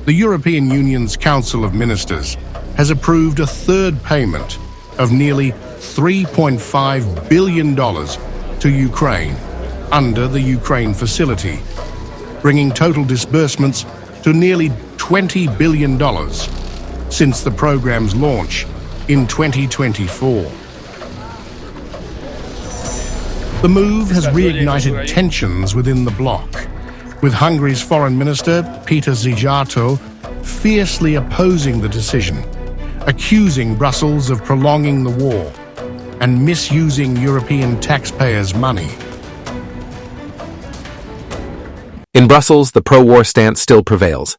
The European Union's Council of Ministers has approved a third payment of nearly $3.5 billion to Ukraine under the Ukraine facility, bringing total disbursements to nearly $20 billion since the program's launch in 2024. The move has reignited tensions within the bloc, with Hungary's Foreign Minister Péter Szijjártó fiercely opposing the decision, accusing Brussels of prolonging the war and misusing European taxpayers' money. In Brussels, the pro-war stance still prevails.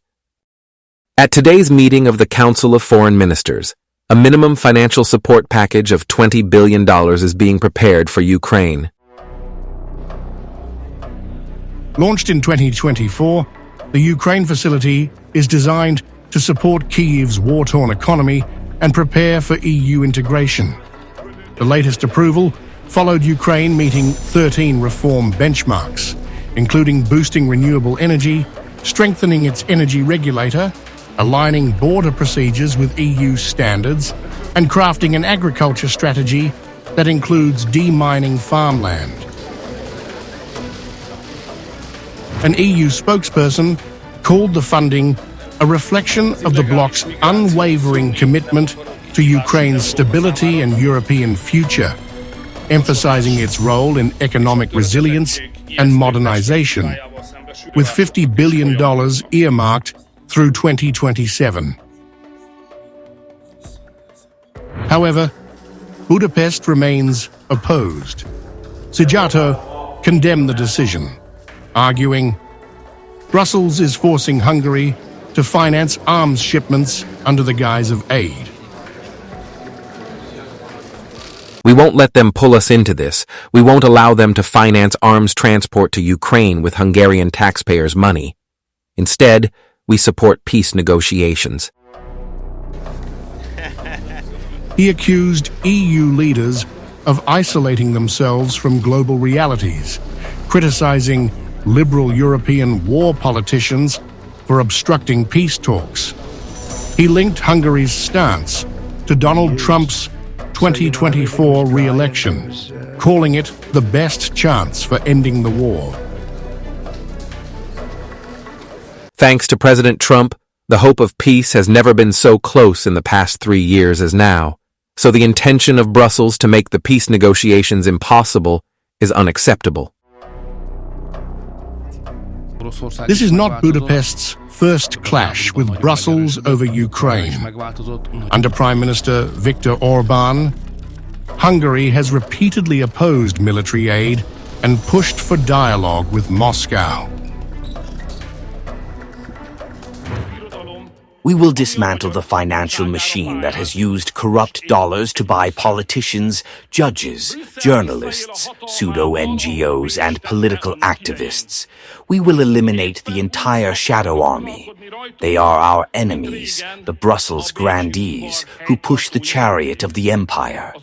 At today's meeting of the Council of Foreign Ministers, a minimum financial support package of $20 billion is being prepared for Ukraine. Launched in 2024, the Ukraine facility is designed to support Kyiv's war-torn economy and prepare for EU integration. The latest approval followed Ukraine meeting 13 reform benchmarks, including boosting renewable energy, strengthening its energy regulator, aligning border procedures with EU standards, and crafting an agriculture strategy that includes demining farmland. An EU spokesperson called the funding a reflection of the bloc's unwavering commitment to Ukraine's stability and European future, emphasizing its role in economic resilience and modernization, with $50 billion earmarked through 2027. However, Budapest remains opposed. Szijjártó condemned the decision, arguing, Brussels is forcing Hungary to finance arms shipments under the guise of aid. We won't let them pull us into this. We won't allow them to finance arms transport to Ukraine with Hungarian taxpayers' money. Instead, we support peace negotiations. He accused EU leaders of isolating themselves from global realities, criticizing liberal European war politicians for obstructing peace talks. He linked Hungary's stance to Donald Trump's 2024 re-election, calling it the best chance for ending the war. Thanks to President Trump, the hope of peace has never been so close in the past 3 years as now, so the intention of Brussels to make the peace negotiations impossible is unacceptable. This is not Budapest's first clash with Brussels over Ukraine. Under Prime Minister Viktor Orban, Hungary has repeatedly opposed military aid and pushed for dialogue with Moscow. We will dismantle the financial machine that has used corrupt dollars to buy politicians, judges, journalists, pseudo-NGOs, and political activists. We will eliminate the entire shadow army. They are our enemies, the Brussels grandees, who push the chariot of the empire.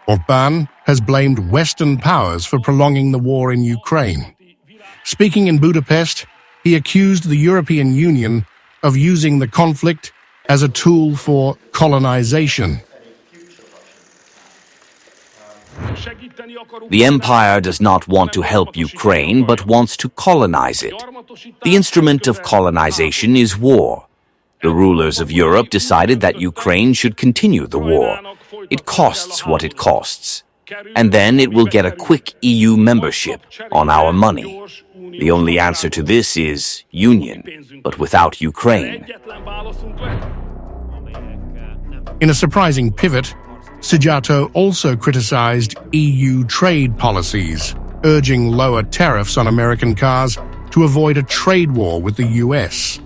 Orban has blamed Western powers for prolonging the war in Ukraine. Speaking in Budapest, he accused the European Union of using the conflict as a tool for colonization. The empire does not want to help Ukraine, but wants to colonize it. The instrument of colonization is war. The rulers of Europe decided that Ukraine should continue the war. It costs what it costs. And then it will get a quick EU membership on our money. The only answer to this is union, but without Ukraine. In a surprising pivot, Szijjártó also criticized EU trade policies, urging lower tariffs on American cars to avoid a trade war with the US.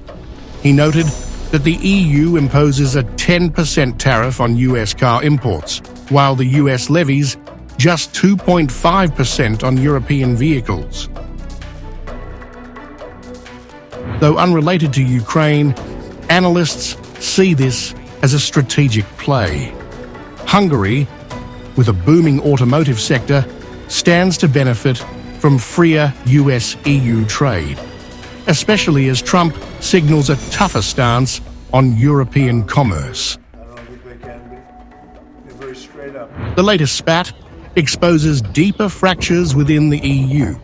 He noted that the EU imposes a 10% tariff on US car imports, while the US levies just 2.5% on European vehicles. Though unrelated to Ukraine, analysts see this as a strategic play. Hungary, with a booming automotive sector, stands to benefit from freer US-EU trade, especially as Trump signals a tougher stance on European commerce. I don't think they can be. They're very straight up. The latest spat exposes deeper fractures within the EU.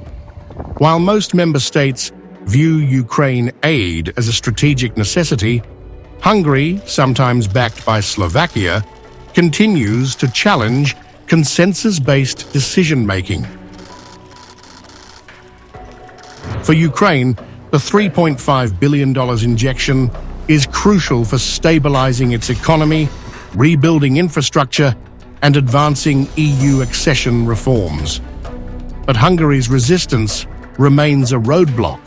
While most member states view Ukraine aid as a strategic necessity, Hungary, sometimes backed by Slovakia, continues to challenge consensus-based decision-making. For Ukraine, the $3.5 billion injection is crucial for stabilizing its economy, rebuilding infrastructure, and advancing EU accession reforms. But Hungary's resistance remains a roadblock.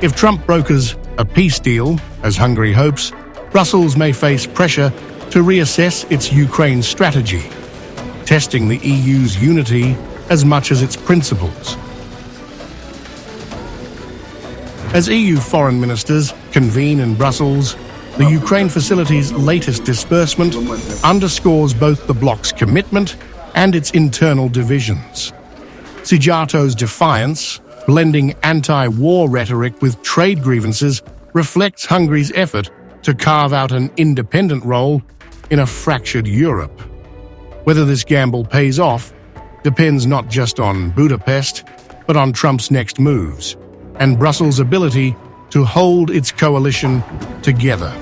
If Trump brokers a peace deal, as Hungary hopes, Brussels may face pressure to reassess its Ukraine strategy, testing the EU's unity as much as its principles. As EU foreign ministers convene in Brussels, the Ukraine facility's latest disbursement underscores both the bloc's commitment and its internal divisions. Szijjártó's defiance, blending anti-war rhetoric with trade grievances, reflects Hungary's effort to carve out an independent role in a fractured Europe. Whether this gamble pays off depends not just on Budapest, but on Trump's next moves and Brussels' ability to hold its coalition together.